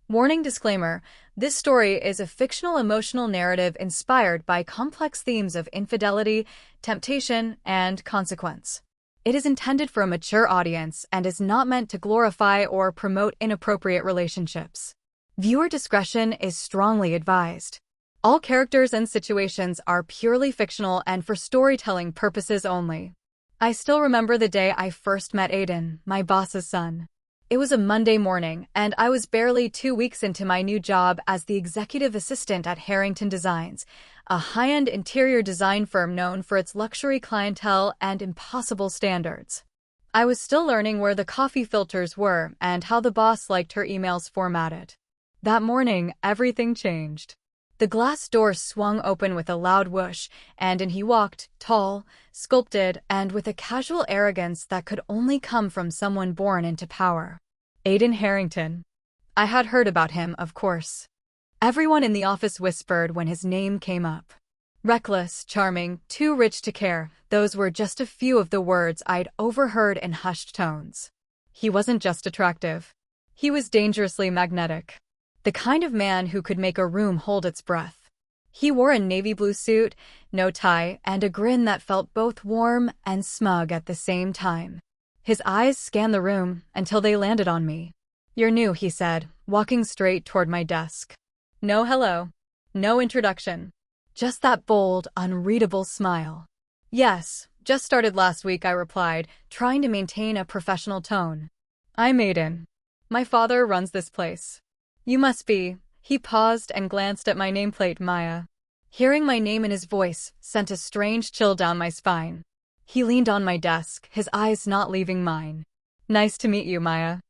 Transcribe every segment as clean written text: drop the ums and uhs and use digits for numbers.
Warning disclaimer, this story is a fictional emotional narrative inspired by complex themes of infidelity, temptation, and consequence. It is intended for a mature audience and is not meant to glorify or promote inappropriate relationships. Viewer discretion is strongly advised. All characters and situations are purely fictional and for storytelling purposes only. I still remember the day I first met Aiden, my boss's son. It was a Monday morning, and I was barely 2 weeks into my new job as the executive assistant at Harrington Designs, a high-end interior design firm known for its luxury clientele and impossible standards. I was still learning where the coffee filters were and how the boss liked her emails formatted. That morning, everything changed. The glass door swung open with a loud whoosh, and in he walked, tall, sculpted, and with a casual arrogance that could only come from someone born into power. Aiden Harrington. I had heard about him, of course. Everyone in the office whispered when his name came up. Reckless, charming, too rich to care, those were just a few of the words I'd overheard in hushed tones. He wasn't just attractive. He was dangerously magnetic. The kind of man who could make a room hold its breath. He wore a navy blue suit, no tie, and a grin that felt both warm and smug at the same time. His eyes scanned the room until they landed on me. "You're new," he said, walking straight toward my desk. No hello. No introduction. Just that bold, unreadable smile. "Yes, just started last week," I replied, trying to maintain a professional tone. "I'm Aiden. My father runs this place." "You must be." He paused and glanced at my nameplate, Maya. Hearing my name in his voice sent a strange chill down my spine. He leaned on my desk, his eyes not leaving mine. "Nice to meet you, Maya.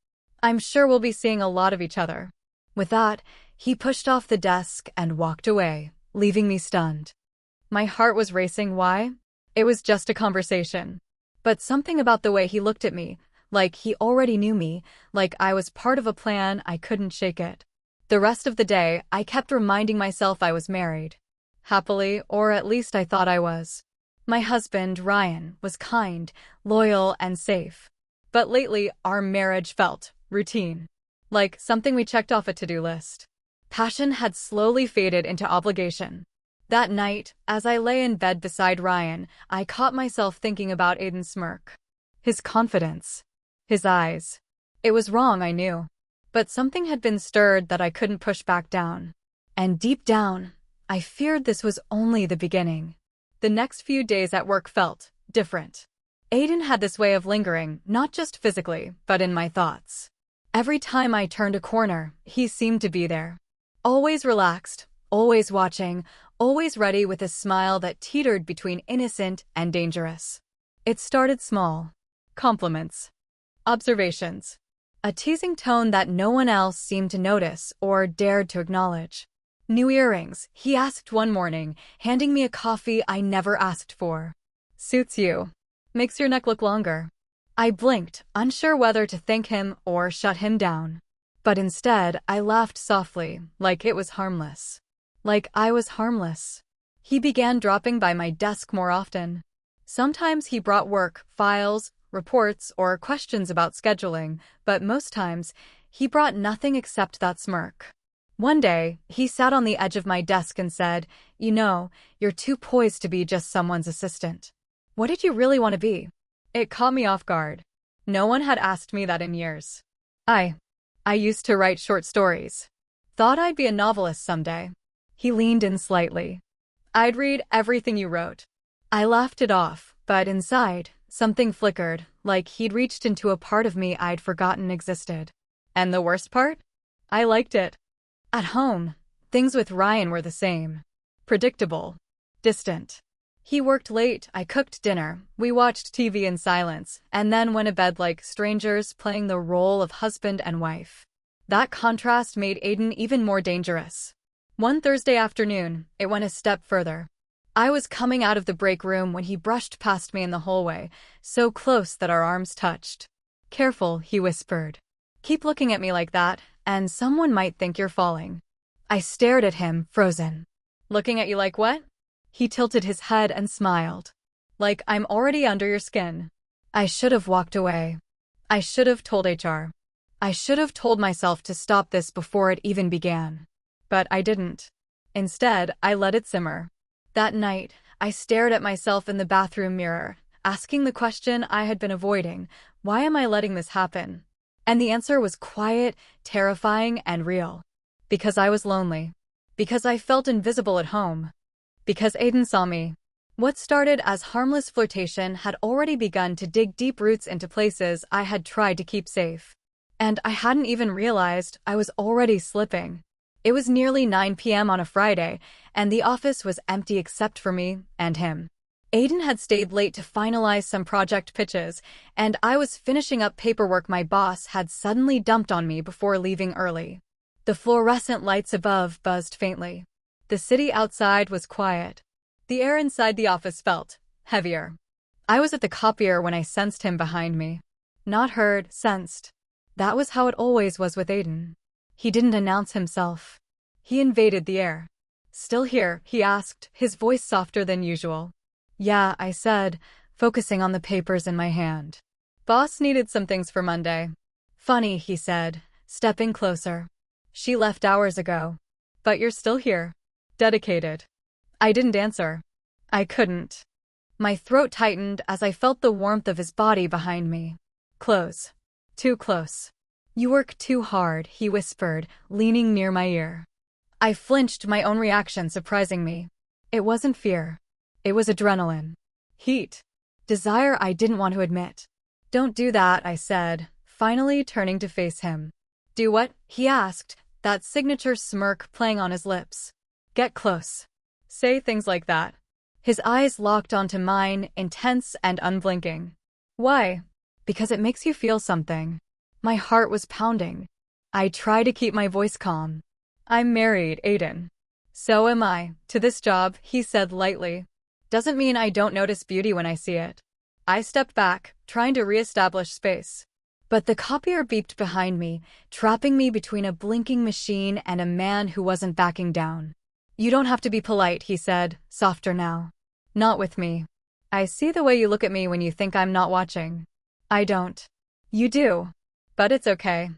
I'm sure we'll be seeing a lot of each other." With that, he pushed off the desk and walked away, leaving me stunned. My heart was racing. Why? It was just a conversation. But something about the way he looked at me, like he already knew me, like I was part of a plan, I couldn't shake it. The rest of the day, I kept reminding myself I was married. Happily, or at least I thought I was. My husband, Ryan, was kind, loyal, and safe. But lately, our marriage felt routine. Like something we checked off a to-do list. Passion had slowly faded into obligation. That night, as I lay in bed beside Ryan, I caught myself thinking about Aiden's smirk. His confidence. His eyes. It was wrong, I knew. But something had been stirred that I couldn't push back down. And deep down, I feared this was only the beginning. The next few days at work felt different. Aiden had this way of lingering, not just physically, but in my thoughts. Every time I turned a corner, he seemed to be there. Always relaxed, always watching, always ready with a smile that teetered between innocent and dangerous. It started small. Compliments. Observations. A teasing tone that no one else seemed to notice or dared to acknowledge. "New earrings," he asked one morning, handing me a coffee I never asked for. "Suits you. Makes your neck look longer." I blinked, unsure whether to thank him or shut him down. But instead, I laughed softly, like it was harmless. Like I was harmless. He began dropping by my desk more often. Sometimes he brought work, files, reports, or questions about scheduling, but most times, he brought nothing except that smirk. One day, he sat on the edge of my desk and said, "You know, you're too poised to be just someone's assistant. What did you really want to be?" It caught me off guard. No one had asked me that in years. I used to write short stories. Thought I'd be a novelist someday. He leaned in slightly. "I'd read everything you wrote." I laughed it off, but inside, something flickered, like he'd reached into a part of me I'd forgotten existed. And the worst part? I liked it. At home, things with Ryan were the same. Predictable. Distant. He worked late, I cooked dinner, we watched TV in silence, and then went to bed like strangers playing the role of husband and wife. That contrast made Aiden even more dangerous. One Thursday afternoon, it went a step further. I was coming out of the break room when he brushed past me in the hallway, so close that our arms touched. "Careful," he whispered. "Keep looking at me like that, and someone might think you're falling." I stared at him, frozen. "Looking at you like what?" He tilted his head and smiled. "Like I'm already under your skin." I should have walked away. I should have told HR. I should have told myself to stop this before it even began. But I didn't. Instead, I let it simmer. That night, I stared at myself in the bathroom mirror, asking the question I had been avoiding: why am I letting this happen? And the answer was quiet, terrifying, and real. Because I was lonely. Because I felt invisible at home. Because Aiden saw me. What started as harmless flirtation had already begun to dig deep roots into places I had tried to keep safe. And I hadn't even realized I was already slipping. It was nearly 9 p.m. on a Friday, and the office was empty except for me and him. Aiden had stayed late to finalize some project pitches, and I was finishing up paperwork my boss had suddenly dumped on me before leaving early. The fluorescent lights above buzzed faintly. The city outside was quiet. The air inside the office felt heavier. I was at the copier when I sensed him behind me. Not heard, sensed. That was how it always was with Aiden. He didn't announce himself. He invaded the air. "Still here?" he asked, his voice softer than usual. "Yeah," I said, focusing on the papers in my hand. "Boss needed some things for Monday." "Funny," he said, stepping closer. "She left hours ago. But you're still here. Dedicated." I didn't answer. I couldn't. My throat tightened as I felt the warmth of his body behind me. "Close. Too close. You work too hard," he whispered, leaning near my ear. I flinched, my own reaction surprising me. It wasn't fear. It was adrenaline. Heat. Desire I didn't want to admit. "Don't do that," I said, finally turning to face him. "Do what?" he asked, that signature smirk playing on his lips. "Get close. Say things like that." His eyes locked onto mine, intense and unblinking. "Why?" "Because it makes you feel something." My heart was pounding. I tried to keep my voice calm. "I'm married, Aiden." "So am I, to this job," he said lightly. "Doesn't mean I don't notice beauty when I see it." I stepped back, trying to re-establish space. But the copier beeped behind me, trapping me between a blinking machine and a man who wasn't backing down. "You don't have to be polite," he said, softer now. "Not with me. I see the way you look at me when you think I'm not watching." "I don't." "You do. But it's okay.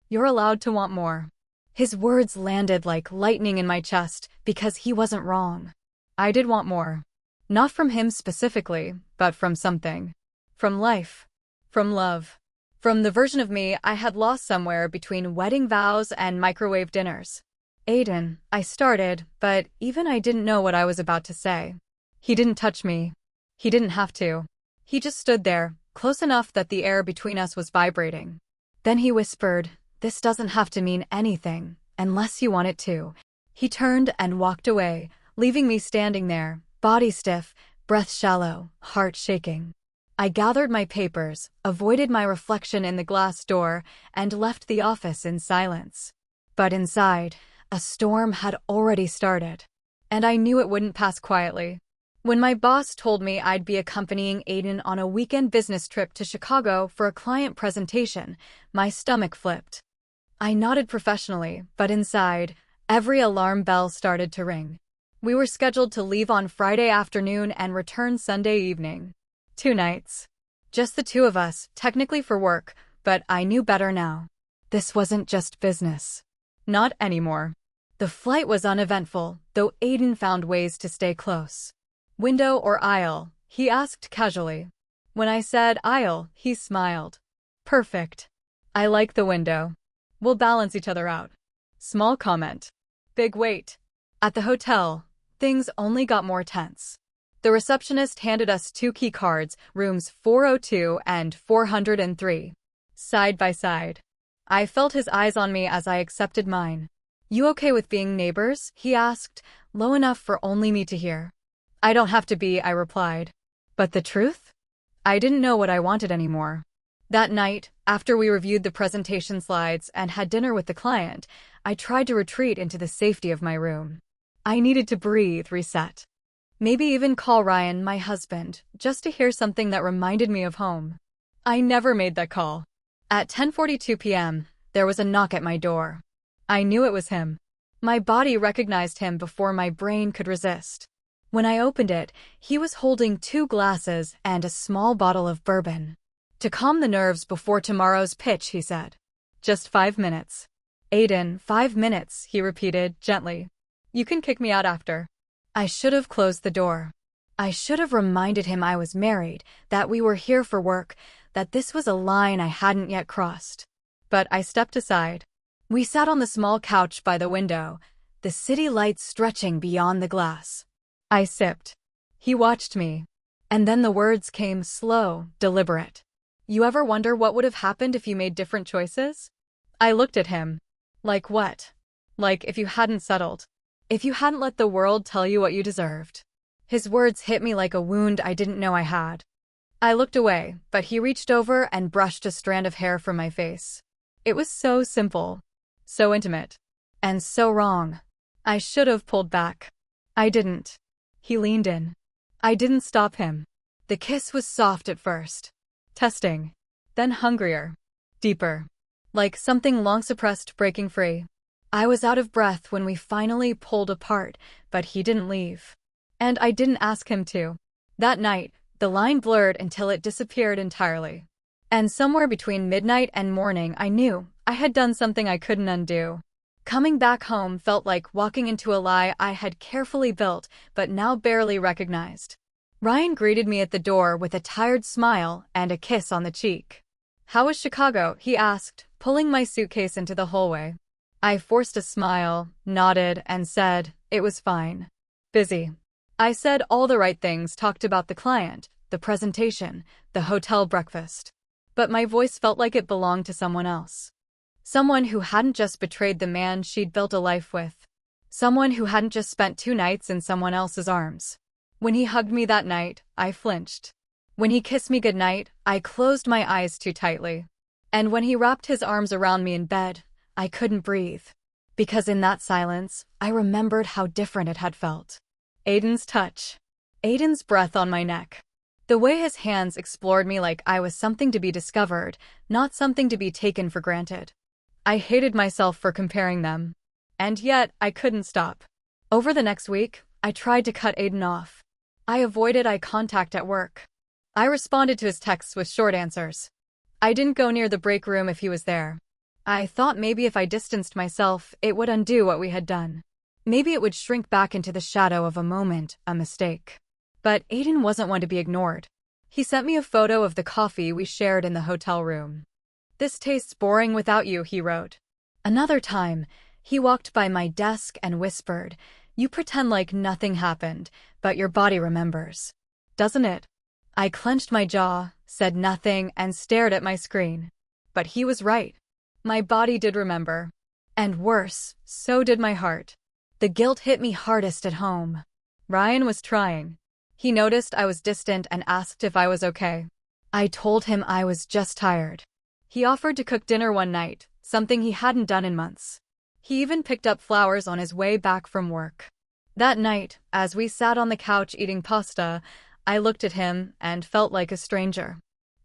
You're allowed to want more." His words landed like lightning in my chest because he wasn't wrong. I did want more. Not from him specifically, but from something. From life. From love. From the version of me I had lost somewhere between wedding vows and microwave dinners. "Aiden," I started, but even I didn't know what I was about to say. He didn't touch me. He didn't have to. He just stood there, close enough that the air between us was vibrating. Then he whispered, "This doesn't have to mean anything, unless you want it to." He turned and walked away, leaving me standing there, body stiff, breath shallow, heart shaking. I gathered my papers, avoided my reflection in the glass door, and left the office in silence. But inside, a storm had already started. And I knew it wouldn't pass quietly. When my boss told me I'd be accompanying Aiden on a weekend business trip to Chicago for a client presentation, my stomach flipped. I nodded professionally, but inside, every alarm bell started to ring. We were scheduled to leave on Friday afternoon and return Sunday evening. 2 nights. Just the two of us, technically for work, but I knew better now. This wasn't just business. Not anymore. The flight was uneventful, though Aiden found ways to stay close. "Window or aisle?" he asked casually. When I said aisle, he smiled. "Perfect. I like the window. We'll balance each other out." Small comment. Big wait. At the hotel, things only got more tense. The receptionist handed us 2 key cards, rooms 402 and 403. Side by side. I felt his eyes on me as I accepted mine. "You okay with being neighbors?" he asked, low enough for only me to hear. "I don't have to be," I replied. But the truth? I didn't know what I wanted anymore. That night, after we reviewed the presentation slides and had dinner with the client, I tried to retreat into the safety of my room. I needed to breathe, reset. Maybe even call Ryan, my husband, just to hear something that reminded me of home. I never made that call. At 10:42 p.m., there was a knock at my door. I knew it was him. My body recognized him before my brain could resist. When I opened it, he was holding 2 glasses and a small bottle of bourbon. "To calm the nerves before tomorrow's pitch," he said. Just 5 minutes. Aiden, 5 minutes, he repeated, gently. You can kick me out after. I should have closed the door. I should have reminded him I was married, that we were here for work, that this was a line I hadn't yet crossed. But I stepped aside. We sat on the small couch by the window, the city lights stretching beyond the glass. I sipped. He watched me. And then the words came slow, deliberate. You ever wonder what would have happened if you made different choices? I looked at him. Like what? Like if you hadn't settled. If you hadn't let the world tell you what you deserved. His words hit me like a wound I didn't know I had. I looked away, but he reached over and brushed a strand of hair from my face. It was so simple, so intimate, and so wrong. I should have pulled back. I didn't. He leaned in. I didn't stop him. The kiss was soft at first. Testing. Then hungrier. Deeper. Like something long suppressed breaking free. I was out of breath when we finally pulled apart, but he didn't leave. And I didn't ask him to. That night, the line blurred until it disappeared entirely. And somewhere between midnight and morning I knew I had done something I couldn't undo. Coming back home felt like walking into a lie I had carefully built but now barely recognized. Ryan greeted me at the door with a tired smile and a kiss on the cheek. How was Chicago? He asked, pulling my suitcase into the hallway. I forced a smile, nodded, and said, it was fine. Busy. I said all the right things, talked about the client, the presentation, the hotel breakfast. But my voice felt like it belonged to someone else. Someone who hadn't just betrayed the man she'd built a life with. Someone who hadn't just spent 2 nights in someone else's arms. When he hugged me that night, I flinched. When he kissed me goodnight, I closed my eyes too tightly. And when he wrapped his arms around me in bed, I couldn't breathe. Because in that silence, I remembered how different it had felt. Aiden's touch. Aiden's breath on my neck. The way his hands explored me like I was something to be discovered, not something to be taken for granted. I hated myself for comparing them. And yet, I couldn't stop. Over the next week, I tried to cut Aiden off. I avoided eye contact at work. I responded to his texts with short answers. I didn't go near the break room if he was there. I thought maybe if I distanced myself, it would undo what we had done. Maybe it would shrink back into the shadow of a moment, a mistake. But Aiden wasn't one to be ignored. He sent me a photo of the coffee we shared in the hotel room. This tastes boring without you, he wrote. Another time, he walked by my desk and whispered, you pretend like nothing happened, but your body remembers. Doesn't it? I clenched my jaw, said nothing, and stared at my screen. But he was right. My body did remember. And worse, so did my heart. The guilt hit me hardest at home. Ryan was trying. He noticed I was distant and asked if I was okay. I told him I was just tired. He offered to cook dinner one night, something he hadn't done in months. He even picked up flowers on his way back from work. That night, as we sat on the couch eating pasta, I looked at him and felt like a stranger.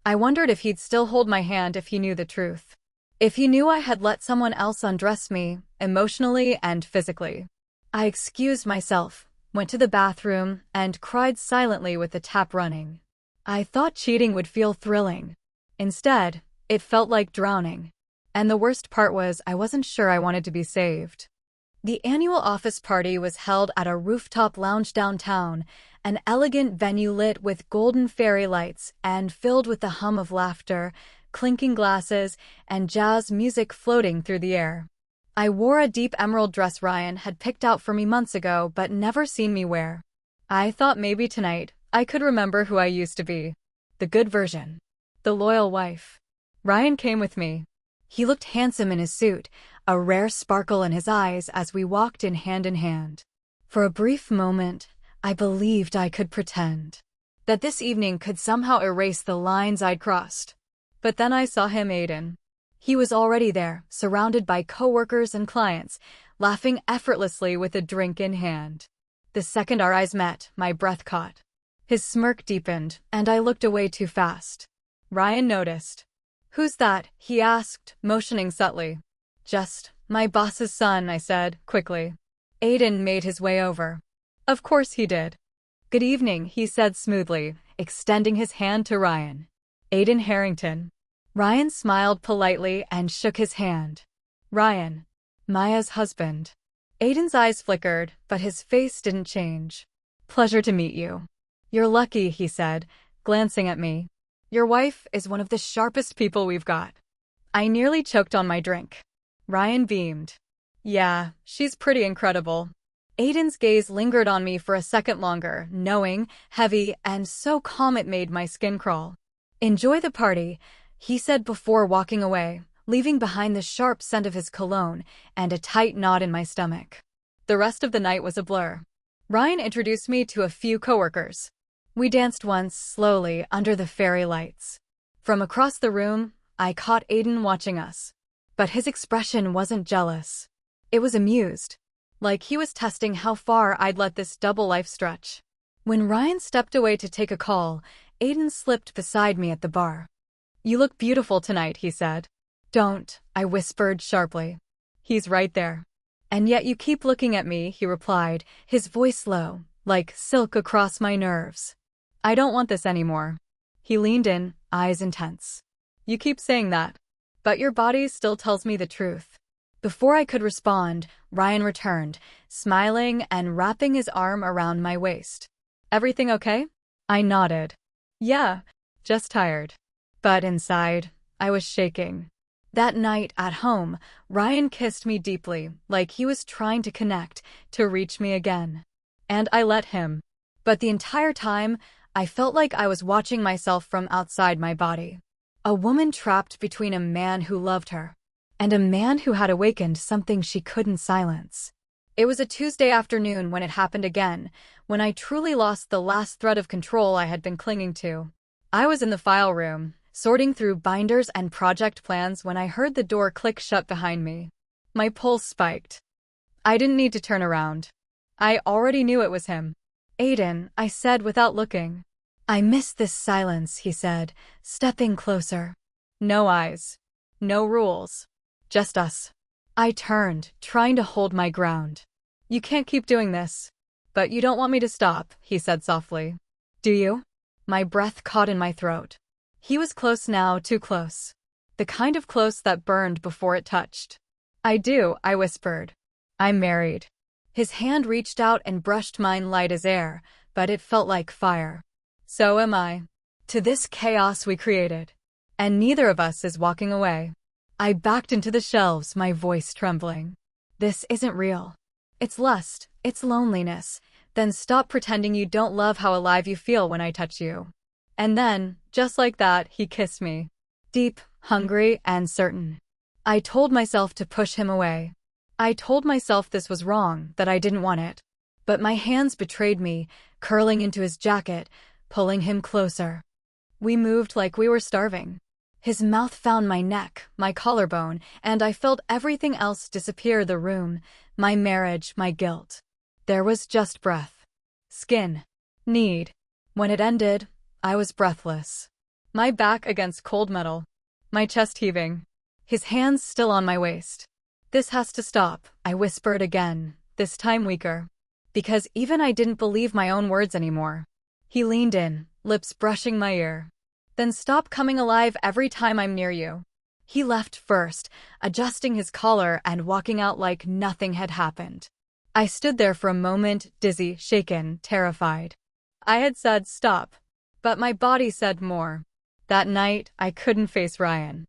I wondered if he'd still hold my hand if he knew the truth. If he knew I had let someone else undress me, emotionally and physically. I excused myself, went to the bathroom, and cried silently with the tap running. I thought cheating would feel thrilling. Instead, it felt like drowning. And the worst part was I wasn't sure I wanted to be saved. The annual office party was held at a rooftop lounge downtown, an elegant venue lit with golden fairy lights and filled with the hum of laughter, clinking glasses, and jazz music floating through the air. I wore a deep emerald dress Ryan had picked out for me months ago but never seen me wear. I thought maybe tonight I could remember who I used to be. The good version. The loyal wife. Ryan came with me. He looked handsome in his suit, a rare sparkle in his eyes as we walked in hand. For a brief moment, I believed I could pretend that this evening could somehow erase the lines I'd crossed. But then I saw him, Aiden. He was already there, surrounded by coworkers and clients, laughing effortlessly with a drink in hand. The second our eyes met, my breath caught. His smirk deepened, and I looked away too fast. Ryan noticed. Who's that? He asked, motioning subtly. Just my boss's son, I said, quickly. Aiden made his way over. Of course he did. Good evening, he said smoothly, extending his hand to Ryan. Aiden Harrington. Ryan smiled politely and shook his hand. Ryan, Maya's husband. Aiden's eyes flickered, but his face didn't change. Pleasure to meet you. You're lucky, he said, glancing at me. Your wife is one of the sharpest people we've got. I nearly choked on my drink. Ryan beamed. Yeah, she's pretty incredible. Aiden's gaze lingered on me for a second longer, knowing, heavy, and so calm it made my skin crawl. Enjoy the party, he said before walking away, leaving behind the sharp scent of his cologne and a tight knot in my stomach. The rest of the night was a blur. Ryan introduced me to a few coworkers. We danced once, slowly, under the fairy lights. From across the room, I caught Aiden watching us. But his expression wasn't jealous. It was amused. Like he was testing how far I'd let this double life stretch. When Ryan stepped away to take a call, Aiden slipped beside me at the bar. You look beautiful tonight, he said. Don't, I whispered sharply. He's right there. And yet you keep looking at me, he replied, his voice low, like silk across my nerves. I don't want this anymore. He leaned in, eyes intense. You keep saying that. But your body still tells me the truth. Before I could respond, Ryan returned, smiling and wrapping his arm around my waist. Everything okay? I nodded. Yeah, just tired. But inside, I was shaking. That night at home, Ryan kissed me deeply, like he was trying to connect, to reach me again. And I let him. But the entire time, I felt like I was watching myself from outside my body. A woman trapped between a man who loved her and a man who had awakened something she couldn't silence. It was a Tuesday afternoon when it happened again, when I truly lost the last thread of control I had been clinging to. I was in the file room, sorting through binders and project plans when I heard the door click shut behind me. My pulse spiked. I didn't need to turn around. I already knew it was him. Aiden, I said without looking. I miss this silence, he said, stepping closer. No eyes. No rules. Just us. I turned, trying to hold my ground. You can't keep doing this. But you don't want me to stop, he said softly. Do you? My breath caught in my throat. He was close now, too close. The kind of close that burned before it touched. I do, I whispered. I'm married. His hand reached out and brushed mine light as air, but it felt like fire. So am I. To this chaos we created. And neither of us is walking away. I backed into the shelves, my voice trembling. This isn't real. It's lust, it's loneliness. Then stop pretending you don't love how alive you feel when I touch you. And then, just like that, he kissed me. Deep, hungry, and certain. I told myself to push him away. I told myself this was wrong, that I didn't want it. But my hands betrayed me, curling into his jacket, pulling him closer. We moved like we were starving. His mouth found my neck, my collarbone, and I felt everything else disappear the room, my marriage, my guilt. There was just breath. Skin. Need. When it ended, I was breathless. My back against cold metal. My chest heaving. His hands still on my waist. This has to stop, I whispered again, this time weaker. Because even I didn't believe my own words anymore. He leaned in, lips brushing my ear. Then stop coming alive every time I'm near you. He left first, adjusting his collar and walking out like nothing had happened. I stood there for a moment, dizzy, shaken, terrified. I had said stop, but my body said more. That night, I couldn't face Ryan.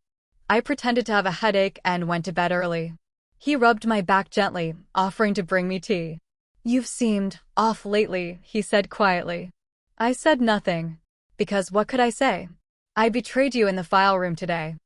I pretended to have a headache and went to bed early. He rubbed my back gently, offering to bring me tea. You've seemed off lately, he said quietly. I said nothing. Because what could I say? I betrayed you in the file room today.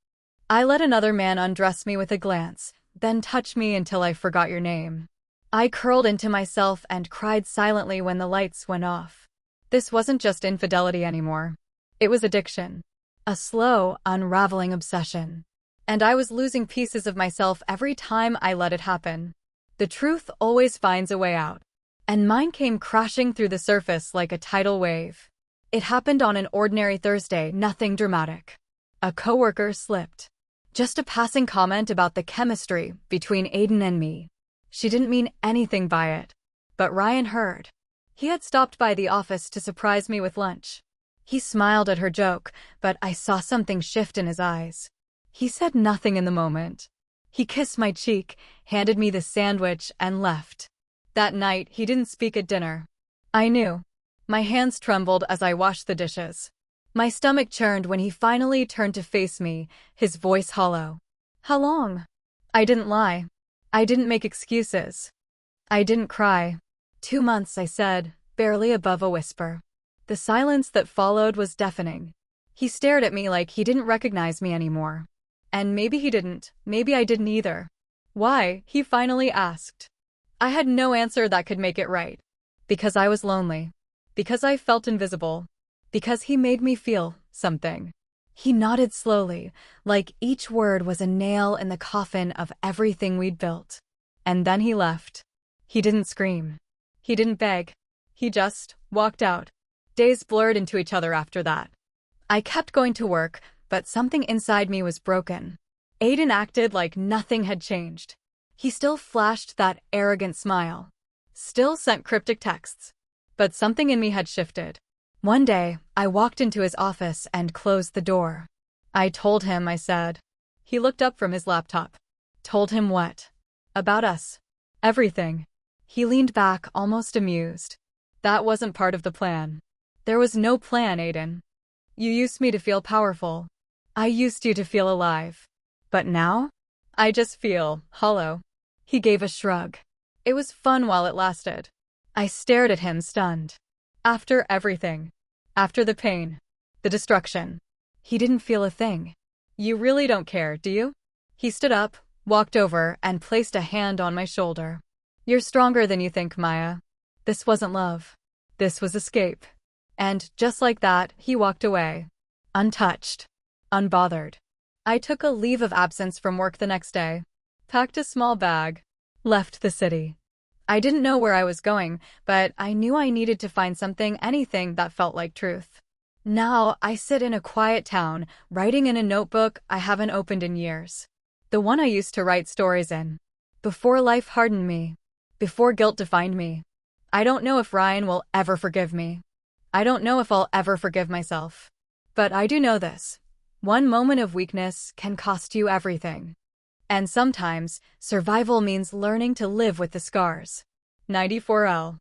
I let another man undress me with a glance, then touch me until I forgot your name. I curled into myself and cried silently when the lights went off. This wasn't just infidelity anymore. It was addiction. A slow, unraveling obsession. And I was losing pieces of myself every time I let it happen. The truth always finds a way out. And mine came crashing through the surface like a tidal wave. It happened on an ordinary Thursday, nothing dramatic. A coworker slipped. Just a passing comment about the chemistry between Aiden and me. She didn't mean anything by it. But Ryan heard. He had stopped by the office to surprise me with lunch. He smiled at her joke, but I saw something shift in his eyes. He said nothing in the moment. He kissed my cheek, handed me the sandwich, and left. That night, he didn't speak at dinner. I knew. My hands trembled as I washed the dishes. My stomach churned when he finally turned to face me, his voice hollow. How long? I didn't lie. I didn't make excuses. I didn't cry. 2 months, I said, barely above a whisper. The silence that followed was deafening. He stared at me like he didn't recognize me anymore. And maybe he didn't, maybe I didn't either. Why? He finally asked. I had no answer that could make it right. Because I was lonely. Because I felt invisible. Because he made me feel something. He nodded slowly, like each word was a nail in the coffin of everything we'd built. And then he left. He didn't scream. He didn't beg. He just walked out. Days blurred into each other after that. I kept going to work, but something inside me was broken. Aiden acted like nothing had changed. He still flashed that arrogant smile. Still sent cryptic texts. But something in me had shifted. One day, I walked into his office and closed the door. I told him, I said. He looked up from his laptop. Told him what? About us. Everything. He leaned back, almost amused. That wasn't part of the plan. There was no plan, Aiden. You used me to feel powerful. I used you to feel alive. But now? I just feel hollow. He gave a shrug. It was fun while it lasted. I stared at him, stunned. After everything. After the pain. The destruction. He didn't feel a thing. You really don't care, do you? He stood up, walked over, and placed a hand on my shoulder. You're stronger than you think, Maya. This wasn't love. This was escape. And, just like that, he walked away. Untouched. Unbothered. I took a leave of absence from work the next day. Packed a small bag. Left the city. I didn't know where I was going, but I knew I needed to find something, anything that felt like truth. Now, I sit in a quiet town, writing in a notebook I haven't opened in years. The one I used to write stories in. Before life hardened me. Before guilt defined me. I don't know if Ryan will ever forgive me. I don't know if I'll ever forgive myself. But I do know this. One moment of weakness can cost you everything. And sometimes, survival means learning to live with the scars. 94L